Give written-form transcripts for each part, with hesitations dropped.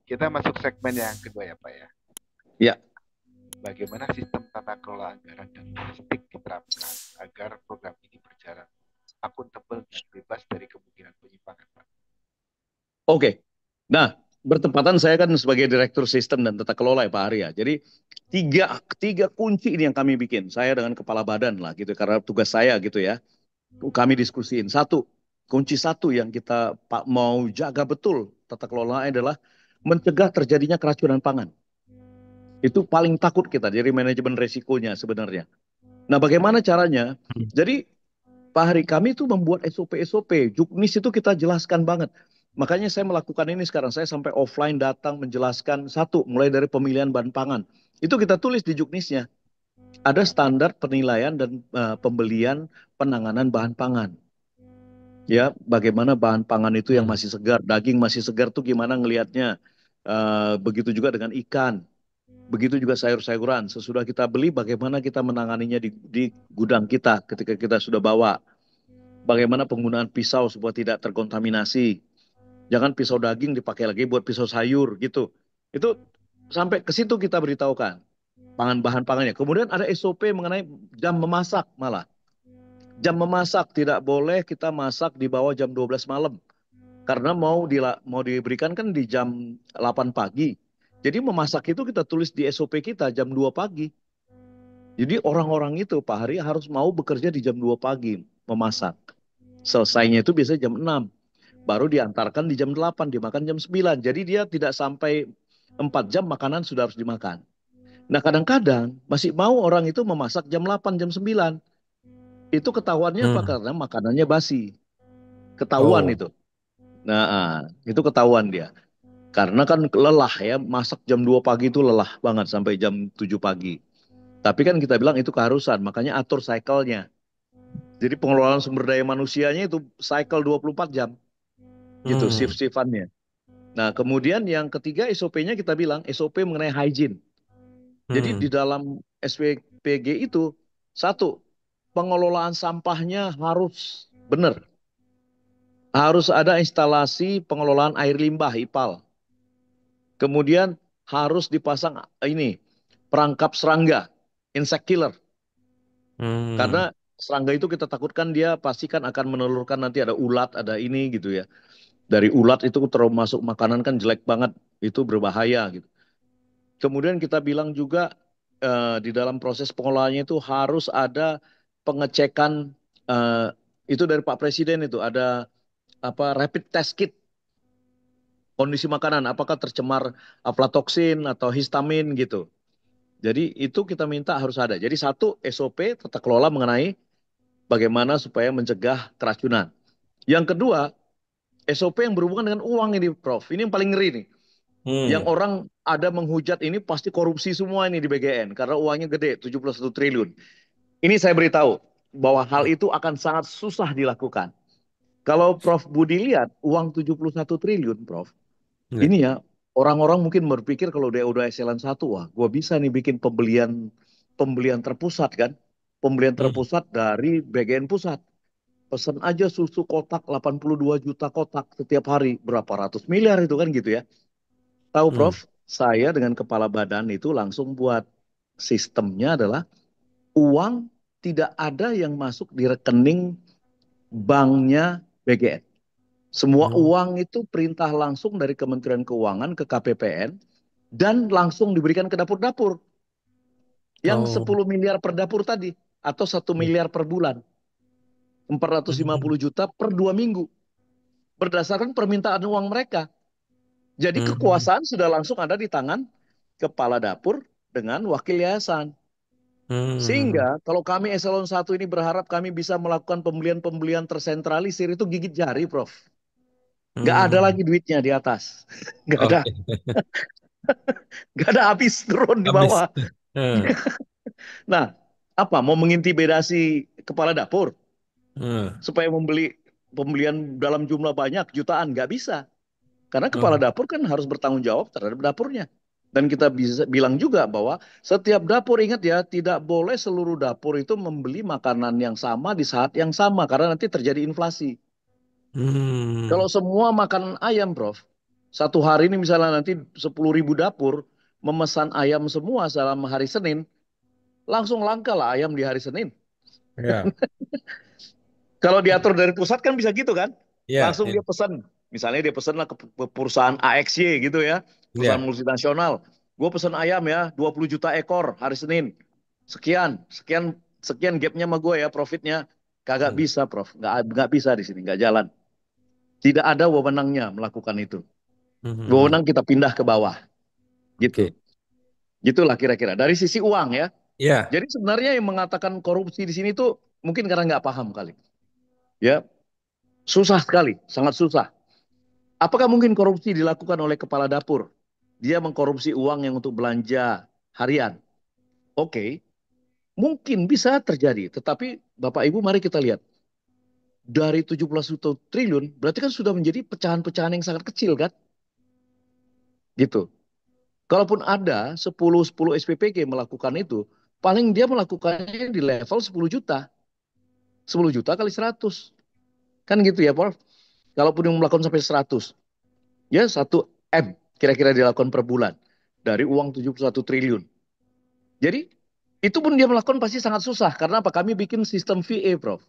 Kita masuk segmen yang kedua ya Pak ya. Ya, Bagaimana sistem tata kelola anggaran dan logistik diterapkan agar program ini berjalan akuntabel dan bebas dari kemungkinan penyimpangan Pak. oke. Nah, bertepatan saya kan sebagai Direktur Sistem dan Tata Kelola ya Pak Arya. Jadi tiga kunci ini yang kami bikin. Saya dengan kepala badan lah gitu, karena tugas saya gitu ya. Kami diskusiin. Satu, kunci satu yang kita Pak mau jaga betul tata kelola adalah mencegah terjadinya keracunan pangan. Itu paling takut kita dari manajemen resikonya sebenarnya. Nah, bagaimana caranya? Jadi Pak Hari, kami itu membuat SOP-SOP. Juknis itu kita jelaskan banget. Makanya saya melakukan ini sekarang. Saya sampai offline datang menjelaskan satu, mulai dari pemilihan bahan pangan. Itu kita tulis di juknisnya. Ada standar penilaian dan pembelian penanganan bahan pangan. Ya, bagaimana bahan pangan itu yang Hmm. masih segar, daging masih segar tuh gimana ngelihatnya. Begitu juga dengan ikan, begitu juga sayur-sayuran. Sesudah kita beli, bagaimana kita menanganinya di gudang kita ketika kita sudah bawa. Bagaimana penggunaan pisau supaya tidak terkontaminasi. Jangan pisau daging dipakai lagi buat pisau sayur gitu. Itu sampai ke situ kita beritahukan bahan pangannya. Kemudian ada SOP mengenai jam memasak malah. Jam memasak tidak boleh kita masak di bawah jam 12 malam. Karena mau diberikan kan di jam 8 pagi. Jadi memasak itu kita tulis di SOP kita jam 2 pagi. Jadi orang-orang itu Pak Hari harus mau bekerja di jam 2 pagi memasak. Selesainya itu biasanya jam 6. Baru diantarkan di jam 8, dimakan jam 9. Jadi dia tidak sampai 4 jam makanan sudah harus dimakan. Nah, kadang-kadang masih mau orang itu memasak jam 8, jam 9. Itu ketahuannya apa? Hmm. Karena makanannya basi. Ketahuan Oh. itu. Nah, itu ketahuan dia. Karena kan lelah ya, masak jam 2 pagi itu lelah banget sampai jam 7 pagi. Tapi kan kita bilang itu keharusan, makanya atur cycle-nya. Jadi pengelolaan sumber daya manusianya itu cycle 24 jam, gitu, Hmm. shift-shiftannya. Nah, kemudian yang ketiga SOP-nya kita bilang SOP mengenai hygiene. Jadi di Hmm. dalam SPPG itu, satu, pengelolaan sampahnya harus benar. Harus ada instalasi pengelolaan air limbah, IPAL. Kemudian harus dipasang ini, perangkap serangga, insect killer. Hmm. Karena serangga itu kita takutkan dia pasti kan akan menelurkan nanti ada ulat, ada ini gitu ya. Dari ulat itu termasuk makanan kan jelek banget, itu berbahaya gitu. Kemudian kita bilang juga di dalam proses pengelolaannya itu harus ada pengecekan eh, itu dari Pak Presiden itu ada apa rapid test kit kondisi makanan apakah tercemar aflatoksin atau histamin gitu. Jadi itu kita minta harus ada. Jadi satu SOP tata kelola mengenai bagaimana supaya mencegah keracunan. Yang kedua SOP yang berhubungan dengan uang ini Prof. Ini yang paling ngeri nih. Yang Hmm. orang ada menghujat ini pasti korupsi semua ini di BGN karena uangnya gede 71 triliun. Ini saya beritahu bahwa hal itu akan sangat susah dilakukan. Kalau Prof Budi lihat uang 71 triliun Prof. Ya. Ini ya orang-orang mungkin berpikir kalau dia udah eselon satu, wah gua bisa nih bikin pembelian pembelian terpusat kan. Pembelian Hmm. terpusat dari BGN pusat. Pesan aja susu kotak 82 juta kotak setiap hari. Berapa ratus miliar itu kan gitu ya. Tahu Hmm. Prof, saya dengan kepala badan itu langsung buat sistemnya adalah uang tidak ada yang masuk di rekening banknya BGN. Semua Oh. uang itu perintah langsung dari Kementerian Keuangan ke KPPN dan langsung diberikan ke dapur-dapur. Yang Oh. 10 miliar per dapur tadi atau 1 miliar per bulan. 450 Hmm. juta per 2 minggu. Berdasarkan permintaan uang mereka. Jadi Hmm. kekuasaan sudah langsung ada di tangan kepala dapur dengan wakil yayasan. Hmm. Sehingga kalau kami eselon satu ini berharap kami bisa melakukan pembelian-pembelian tersentralisir itu gigit jari, Prof. Nggak ada Hmm. lagi duitnya di atas. Nggak ada. Oke. Nggak ada habis turun di Habis. bawah. Nah, apa? Mau mengintimidasi kepala dapur Hmm. supaya membeli pembelian dalam jumlah banyak jutaan? Nggak bisa. Karena kepala Oh. dapur kan harus bertanggung jawab terhadap dapurnya. Dan kita bisa bilang juga bahwa setiap dapur ingat ya tidak boleh seluruh dapur itu membeli makanan yang sama di saat yang sama karena nanti terjadi inflasi. Hmm. Kalau semua makanan ayam, Prof, Satu hari ini misalnya nanti 10.000 dapur memesan ayam semua selama hari Senin, langsung langka lah ayam di hari Senin. Ya. Kalau diatur dari pusat kan bisa gitu kan? Ya. Langsung Ya. dia pesan. Misalnya dia pesan lah ke perusahaan AXY gitu ya, perusahaan Ya. multinasional. Gue pesan ayam ya, 20 juta ekor hari Senin. Sekian, sekian, sekian gapnya sama gue ya profitnya. Kagak Hmm. bisa, Prof. Nggak bisa di sini, nggak jalan. Tidak ada wewenangnya melakukan itu. Hmm. Wewenang kita pindah ke bawah, gitu. Oke. Gitulah kira-kira. Dari sisi uang ya. Ya. Jadi sebenarnya yang mengatakan korupsi di sini tuh mungkin karena nggak paham kali. Ya, susah sekali, sangat susah. Apakah mungkin korupsi dilakukan oleh kepala dapur? Dia mengkorupsi uang yang untuk belanja harian. Oke, mungkin bisa terjadi. Tetapi Bapak Ibu mari kita lihat. Dari 17 triliun, berarti kan sudah menjadi pecahan-pecahan yang sangat kecil kan? Gitu. Kalaupun ada 10 SPPG melakukan itu, paling dia melakukannya di level 10 juta. 10 juta kali 100. Kan gitu ya, Prof. Kalaupun yang melakukan sampai 100, ya 1 M kira-kira dilakukan per bulan dari uang 71 triliun. Jadi itu pun dia melakukan pasti sangat susah. Karena apa? Kami bikin sistem VA, Prof.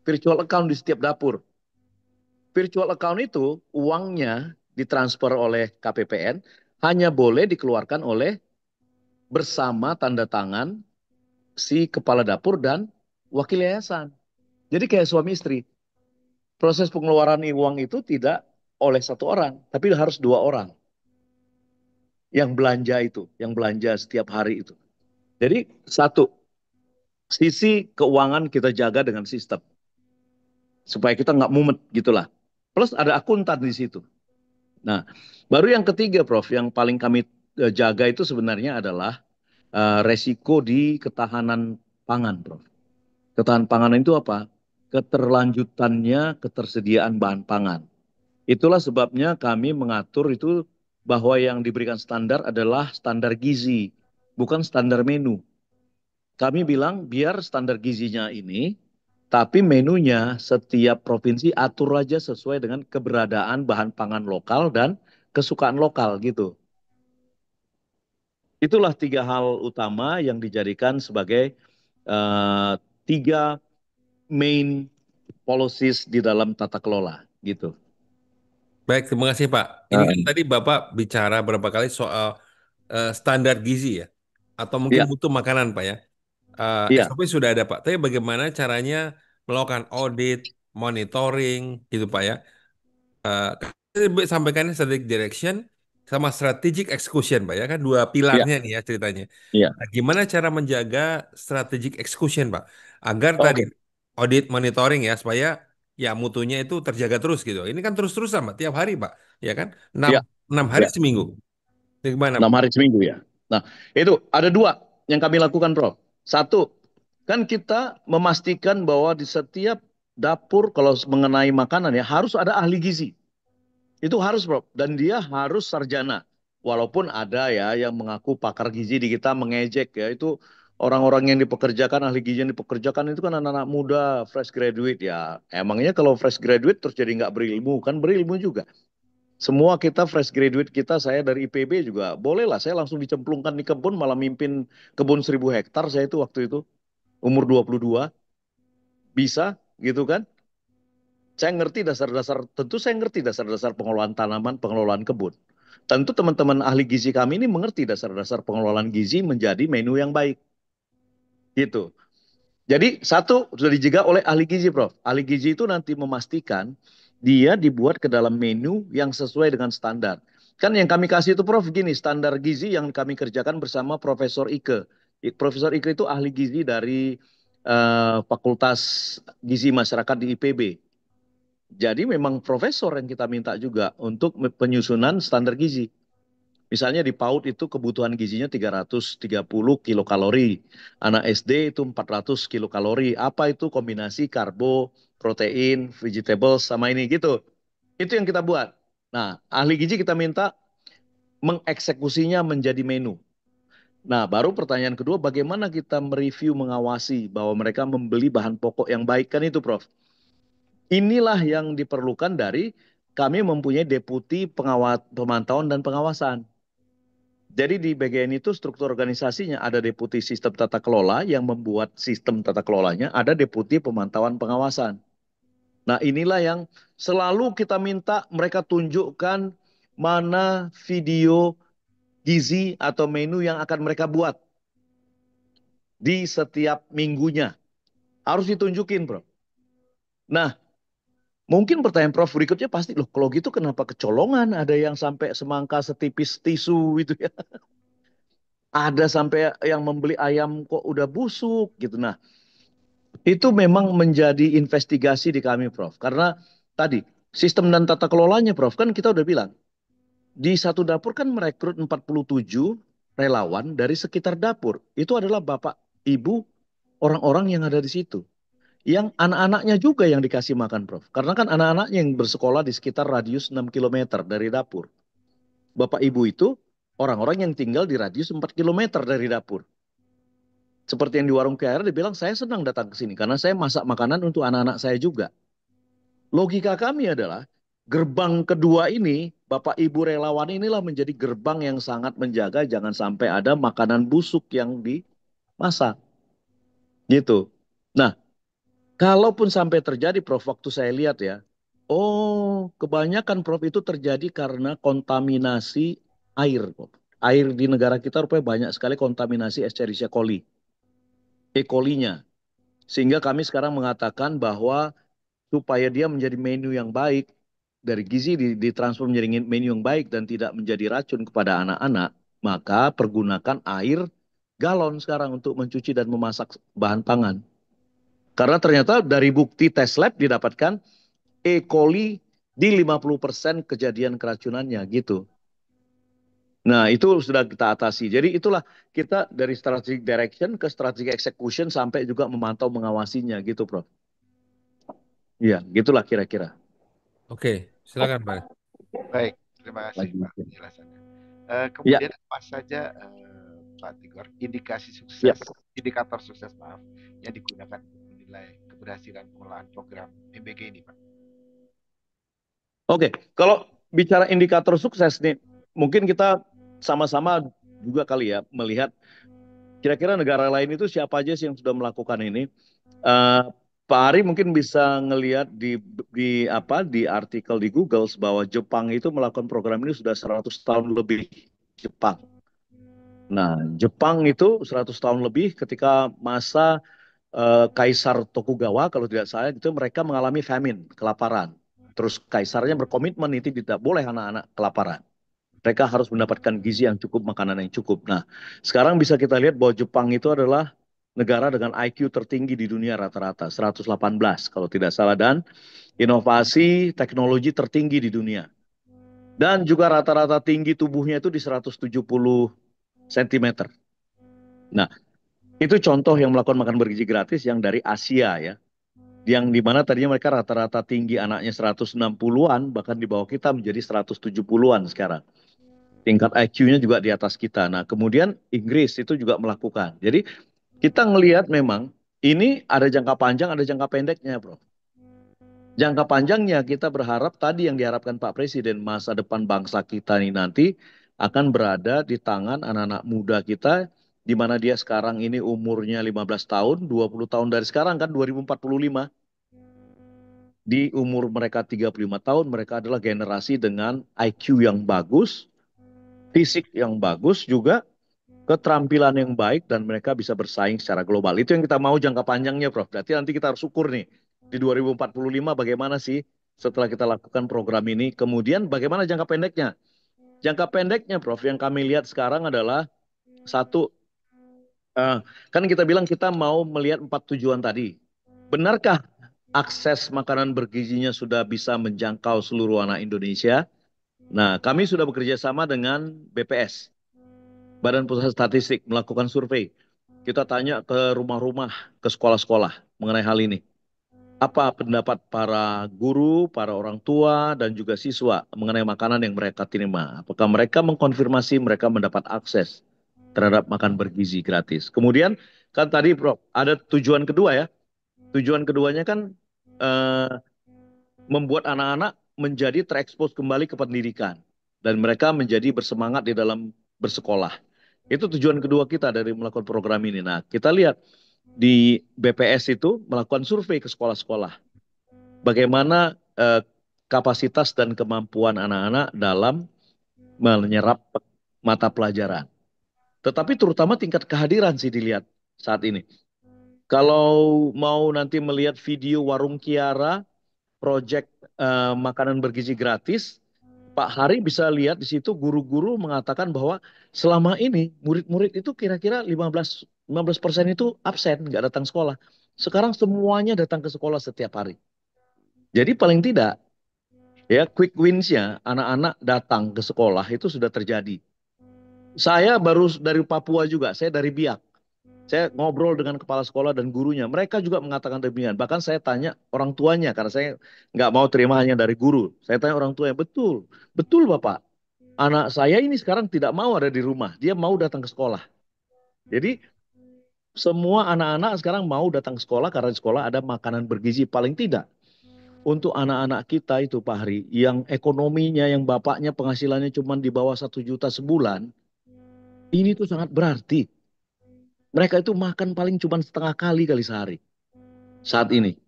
Virtual account di setiap dapur. Virtual account itu uangnya ditransfer oleh KPPN hanya boleh dikeluarkan oleh bersama tanda tangan si kepala dapur dan wakil yayasan. Jadi kayak suami istri. Proses pengeluaran uang itu tidak oleh satu orang, tapi harus 2 orang yang belanja itu, yang belanja setiap hari itu. Jadi satu, sisi keuangan kita jaga dengan sistem supaya kita nggak mumet gitulah. Plus ada akuntan di situ. Nah, baru yang ketiga, Prof, yang paling kami jaga itu sebenarnya adalah resiko di ketahanan pangan, Prof. Ketahanan pangan itu apa? Keterlanjutannya ketersediaan bahan pangan. Itulah sebabnya kami mengatur itu bahwa yang diberikan standar adalah standar gizi, bukan standar menu. Kami bilang biar standar gizinya ini, tapi menunya setiap provinsi atur aja sesuai dengan keberadaan bahan pangan lokal dan kesukaan lokal gitu. Itulah 3 hal utama yang dijadikan sebagai uh, 3 main policies di dalam tata kelola gitu. Baik, terima kasih Pak. Ini kan Uh, tadi Bapak bicara berapa kali soal standar gizi ya, atau mungkin ya, mutu makanan Pak ya. iya, SOP sudah ada Pak. Tapi bagaimana caranya melakukan audit, monitoring, gitu Pak ya. Sampaikan strategic direction sama strategic execution Pak ya, kan dua iya, pilarnya nih ya ceritanya. iya. Nah, gimana cara menjaga strategic execution Pak? Agar tadi Oke, audit monitoring ya supaya ya mutunya itu terjaga terus gitu. Ini kan terus-terusan Pak, tiap hari Pak. Ya kan? enam iya, enam hari iya. seminggu. Ini gimana Pak? 6 hari seminggu ya. Nah, itu ada 2 yang kami lakukan, Prof. Satu, kan kita memastikan bahwa di setiap dapur kalau mengenai makanan ya harus ada ahli gizi. Itu harus, Prof. Dan dia harus sarjana. Walaupun ada ya yang mengaku pakar gizi di kita mengejek ya. Itu orang-orang yang dipekerjakan, ahli gizi yang dipekerjakan itu kan anak-anak muda, fresh graduate ya. Emangnya kalau fresh graduate terus jadi nggak berilmu? Kan berilmu juga. Semua kita fresh graduate kita, saya dari IPB juga, bolehlah saya langsung dicemplungkan di kebun, malah mimpin kebun 1.000 hektar saya itu waktu itu, umur 22, bisa gitu kan. Saya ngerti dasar-dasar, tentu saya ngerti dasar-dasar pengelolaan tanaman, pengelolaan kebun. Tentu teman-teman ahli gizi kami ini mengerti dasar-dasar pengelolaan gizi menjadi menu yang baik. Gitu. Jadi satu sudah dijaga oleh ahli gizi, Prof. Ahli gizi itu nanti memastikan dia dibuat ke dalam menu yang sesuai dengan standar. Kan yang kami kasih itu, Prof, gini, standar gizi yang kami kerjakan bersama Profesor Ike. Profesor Ike itu ahli gizi dari Fakultas Gizi Masyarakat di IPB. Jadi memang profesor yang kita minta juga untuk penyusunan standar gizi. Misalnya di PAUD itu kebutuhan gizinya 330 kilokalori. Anak SD itu 400 kilokalori. Apa itu kombinasi karbo, protein, vegetables sama ini gitu. Itu yang kita buat. Nah, ahli gizi kita minta mengeksekusinya menjadi menu. Nah, baru pertanyaan kedua, bagaimana kita mereview, mengawasi bahwa mereka membeli bahan pokok yang baik kan itu, Prof. Inilah yang diperlukan dari kami mempunyai deputi pemantauan dan pengawasan. Jadi di BGN itu struktur organisasinya ada deputi sistem tata kelola yang membuat sistem tata kelolanya, ada deputi pemantauan pengawasan. Nah, inilah yang selalu kita minta mereka tunjukkan mana video gizi atau menu yang akan mereka buat di setiap minggunya. Harus ditunjukin, Bro. Nah, mungkin pertanyaan Prof berikutnya pasti, loh kalau gitu kenapa kecolongan? Ada yang sampai semangka setipis tisu gitu ya. Ada sampai yang membeli ayam kok udah busuk gitu. Nah, itu memang menjadi investigasi di kami, Prof. Karena tadi sistem dan tata kelolanya, Prof, kan kita udah bilang di satu dapur kan merekrut 47 relawan dari sekitar dapur. Itu adalah bapak, ibu, orang-orang yang ada di situ. Yang anak-anaknya juga yang dikasih makan, Prof. Karena kan anak-anaknya yang bersekolah di sekitar radius 6 kilometer dari dapur. Bapak ibu itu orang-orang yang tinggal di radius 4 kilometer dari dapur. Seperti yang di warung KR, dia bilang, saya senang datang ke sini karena saya masak makanan untuk anak-anak saya juga. Logika kami adalah, gerbang kedua ini, Bapak Ibu relawan inilah menjadi gerbang yang sangat menjaga jangan sampai ada makanan busuk yang dimasak. Gitu. Nah, kalaupun sampai terjadi, Prof, waktu saya lihat ya, oh, kebanyakan, Prof, itu terjadi karena kontaminasi air, Prof. Air di negara kita rupanya banyak sekali kontaminasi Escherichia coli, E. coli-nya. Sehingga kami sekarang mengatakan bahwa supaya dia menjadi menu yang baik, dari gizi ditransform menjadi menu yang baik dan tidak menjadi racun kepada anak-anak, maka pergunakan air galon sekarang untuk mencuci dan memasak bahan pangan. Karena ternyata dari bukti tes lab didapatkan E. coli di 50% kejadian keracunannya gitu. Nah, itu sudah kita atasi. Jadi itulah kita dari strategic direction ke strategic execution sampai juga memantau mengawasinya gitu, Prof. Iya, gitulah kira-kira. Oke, silakan Pak. Baik, terima kasih Lagi. Pak penjelasannya. Ya, Kemudian apa saja Pak Tigor ya. indikator sukses maaf yang digunakan untuk menilai keberhasilan pengelolaan program MBG ini Pak? Oke, kalau bicara indikator sukses nih, mungkin kita sama-sama juga kali ya melihat kira-kira negara lain itu siapa aja sih yang sudah melakukan ini. Eh, Pak Ari mungkin bisa ngelihat di artikel di Google bahwa Jepang itu melakukan program ini sudah 100 tahun lebih. Jepang. Nah, Jepang itu 100 tahun lebih ketika masa Kaisar Tokugawa kalau tidak salah itu mereka mengalami famine, kelaparan. Terus kaisarnya berkomitmen itu tidak boleh anak-anak kelaparan. Mereka harus mendapatkan gizi yang cukup, makanan yang cukup. Nah, sekarang bisa kita lihat bahwa Jepang itu adalah negara dengan IQ tertinggi di dunia rata-rata, 118 kalau tidak salah. Dan inovasi teknologi tertinggi di dunia. Dan juga rata-rata tinggi tubuhnya itu di 170 cm. Nah, itu contoh yang melakukan makan bergizi gratis yang dari Asia ya. Yang dimana tadinya mereka rata-rata tinggi anaknya 160-an, bahkan di bawah kita menjadi 170-an sekarang. Tingkat IQ-nya juga di atas kita. Nah, kemudian Inggris itu juga melakukan. Jadi kita ngelihat memang ini ada jangka panjang, ada jangka pendeknya, Bro. Jangka panjangnya kita berharap tadi yang diharapkan Pak Presiden, masa depan bangsa kita ini nanti akan berada di tangan anak-anak muda kita, di mana dia sekarang ini umurnya 15 tahun, 20 tahun dari sekarang kan 2045. Di umur mereka 35 tahun, mereka adalah generasi dengan IQ yang bagus, fisik yang bagus juga, keterampilan yang baik, dan mereka bisa bersaing secara global. Itu yang kita mau jangka panjangnya, Prof. Berarti nanti kita harus ukur nih, di 2045 bagaimana sih setelah kita lakukan program ini. Kemudian bagaimana jangka pendeknya? Jangka pendeknya, Prof, yang kami lihat sekarang adalah satu, kan kita bilang kita mau melihat 4 tujuan tadi. Benarkah akses makanan bergizinya sudah bisa menjangkau seluruh anak Indonesia? Nah, kami sudah bekerja sama dengan BPS, Badan Pusat Statistik, melakukan survei. Kita tanya ke rumah-rumah, ke sekolah-sekolah mengenai hal ini. Apa pendapat para guru, para orang tua, dan juga siswa mengenai makanan yang mereka terima? Apakah mereka mengkonfirmasi mereka mendapat akses terhadap makan bergizi gratis? Kemudian, kan tadi Prof, ada tujuan kedua ya. Tujuan keduanya kan eh, membuat anak-anak menjadi terekspos kembali ke pendidikan dan mereka menjadi bersemangat di dalam bersekolah. Itu tujuan kedua kita dari melakukan program ini. Nah, kita lihat di BPS itu melakukan survei ke sekolah-sekolah. Bagaimana kapasitas dan kemampuan anak-anak dalam menyerap mata pelajaran. Tetapi terutama tingkat kehadiran sih dilihat saat ini. Kalau mau nanti melihat video Warung Kiara, proyek makanan bergizi gratis, Pak Hari bisa lihat di situ guru-guru mengatakan bahwa selama ini murid-murid itu kira-kira 15% itu absen, nggak datang sekolah. Sekarang semuanya datang ke sekolah setiap hari. Jadi paling tidak ya quick wins-nya anak-anak datang ke sekolah itu sudah terjadi. Saya baru dari Papua juga, saya dari Biak. Saya ngobrol dengan kepala sekolah dan gurunya. Mereka juga mengatakan demikian. Bahkan saya tanya orang tuanya karena saya nggak mau terima hanya dari guru. Saya tanya orang tuanya, betul, betul Bapak. Anak saya ini sekarang tidak mau ada di rumah. Dia mau datang ke sekolah. Jadi semua anak-anak sekarang mau datang ke sekolah karena di sekolah ada makanan bergizi paling tidak. Untuk anak-anak kita itu Pak Hari, yang ekonominya, yang bapaknya penghasilannya cuma di bawah 1 juta sebulan, ini tuh sangat berarti. Mereka itu makan paling cuma setengah kali kali sehari saat ini.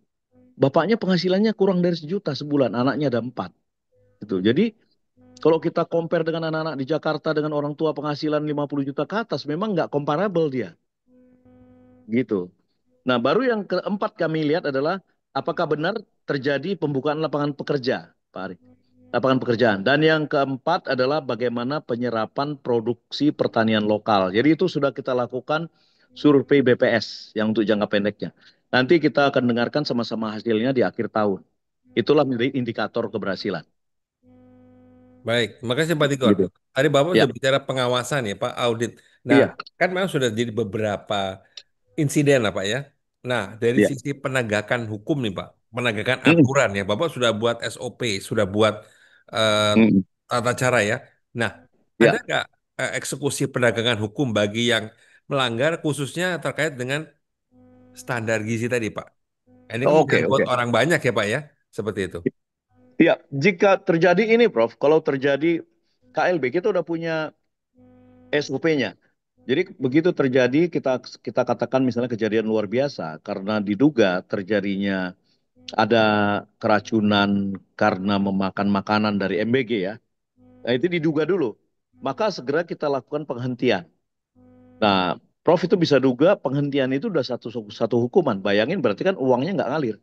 Bapaknya penghasilannya kurang dari 1 juta sebulan, anaknya ada 4. Gitu. Jadi kalau kita compare dengan anak-anak di Jakarta dengan orang tua penghasilan 50 juta ke atas, memang nggak comparable dia. Gitu. Nah, baru yang keempat kami lihat adalah apakah benar terjadi pembukaan lapangan pekerja, Pak Ari. Lapangan pekerjaan. Dan yang keempat adalah bagaimana penyerapan produksi pertanian lokal. Jadi itu sudah kita lakukan survei BPS yang untuk jangka pendeknya. Nanti kita akan dengarkan sama-sama hasilnya di akhir tahun. Itulah menjadi indikator keberhasilan. Baik, makasih Pak Tigor. Gitu. Tadi Bapak Ya, sudah bicara pengawasan ya Pak, audit. Nah, iya, kan memang sudah jadi beberapa insiden lah Pak ya. Nah, dari iya. sisi penegakan hukum nih Pak, penegakan Mm, aturan ya, Bapak sudah buat SOP, sudah buat eh, mm, tata cara ya. Nah, ada ya. nggak eksekusi penegakan hukum bagi yang melanggar khususnya terkait dengan standar gizi tadi Pak? Ini kan Oke, menyangkut oke. orang banyak ya Pak ya, seperti itu. Iya, jika terjadi ini, Prof, kalau terjadi KLB, kita udah punya SOP-nya. Jadi begitu terjadi, kita katakan misalnya kejadian luar biasa karena diduga terjadinya ada keracunan karena memakan makanan dari MBG ya. Nah, itu diduga dulu. Maka segera kita lakukan penghentian. Nah, Prof itu bisa duga penghentian itu udah satu hukuman. Bayangin berarti kan uangnya nggak ngalir.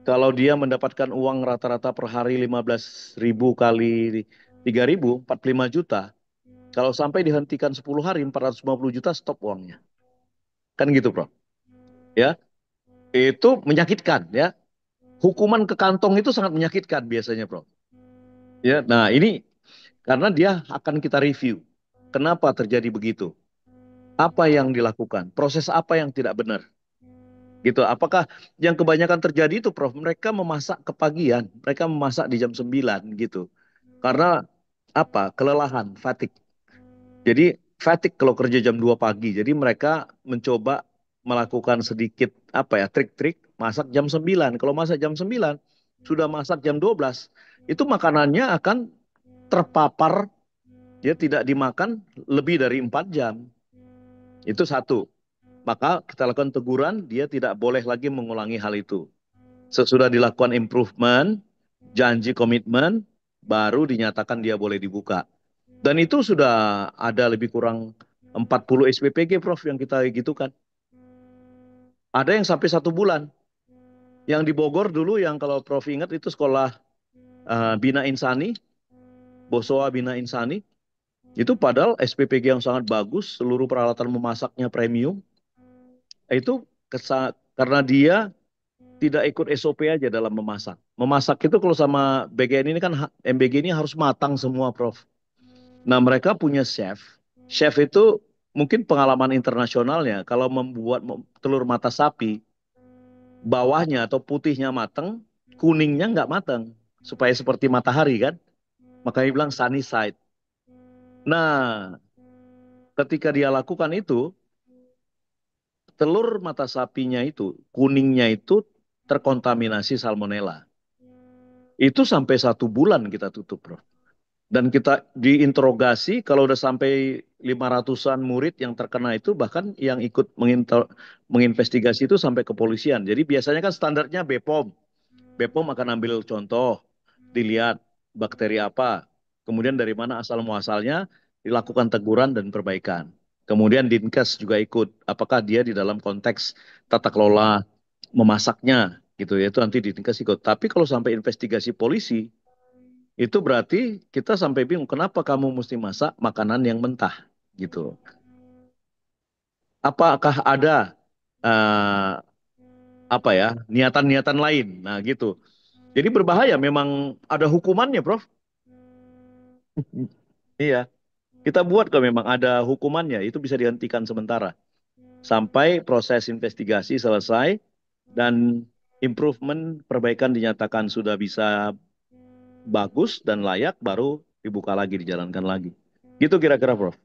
Kalau dia mendapatkan uang rata-rata per hari 15.000 kali 3.000, 45 juta. Kalau sampai dihentikan 10 hari, 450 juta stop uangnya. Kan gitu, Prof. Ya, itu menyakitkan ya. Hukuman ke kantong itu sangat menyakitkan biasanya, Prof. Ya, nah ini karena dia akan kita review. Kenapa terjadi begitu? Apa yang dilakukan? Proses apa yang tidak benar? Gitu. Apakah yang kebanyakan terjadi itu, Prof? Mereka memasak kepagian, mereka memasak di jam 9 gitu. Karena apa? Kelelahan, fatigue. Jadi fatigue kalau kerja jam 2 pagi. Jadi mereka mencoba melakukan sedikit apa ya, trik-trik masak jam 9. Kalau masak jam 9, sudah masak jam 12, itu makanannya akan terpapar, dia tidak dimakan lebih dari 4 jam. Itu satu. Maka kita lakukan teguran, dia tidak boleh lagi mengulangi hal itu. Sesudah dilakukan improvement, janji komitmen, baru dinyatakan dia boleh dibuka. Dan itu sudah ada lebih kurang 40 SPPG, Prof, yang kita gitukan. Ada yang sampai 1 bulan. Yang di Bogor dulu, yang kalau Prof ingat itu sekolah Bina Insani, Bosowa Bina Insani. Itu padahal SPPG yang sangat bagus, seluruh peralatan memasaknya premium. Itu karena dia tidak ikut SOP aja dalam memasak. Memasak itu kalau sama BGN ini kan MBG ini harus matang semua, Prof. Nah, mereka punya chef. Chef itu mungkin pengalaman internasionalnya kalau membuat telur mata sapi, bawahnya atau putihnya matang, kuningnya nggak matang. Supaya seperti matahari kan. Makanya bilang sunny side. Nah, ketika dia lakukan itu, telur mata sapinya itu, kuningnya itu terkontaminasi salmonella. Itu sampai 1 bulan kita tutup, Prof. Dan kita diinterogasi kalau udah sampai 500-an murid yang terkena itu, bahkan yang ikut menginvestigasi itu sampai kepolisian. Jadi biasanya kan standarnya BPOM. BPOM akan ambil contoh, dilihat bakteri apa, kemudian dari mana asal muasalnya, dilakukan teguran dan perbaikan. Kemudian Dinkes juga ikut, apakah dia di dalam konteks tata kelola memasaknya gitu ya, itu nanti Dinkes ikut. Tapi kalau sampai investigasi polisi, itu berarti kita sampai bingung kenapa kamu mesti masak makanan yang mentah gitu. Apakah ada eh, apa ya niatan-niatan lain? Nah gitu. Jadi berbahaya, memang ada hukumannya, Prof. Iya, kita buat kalau memang ada hukumannya, itu bisa dihentikan sementara sampai proses investigasi selesai dan improvement perbaikan dinyatakan sudah bisa bagus dan layak, baru dibuka lagi, dijalankan lagi. Gitu kira-kira, Prof.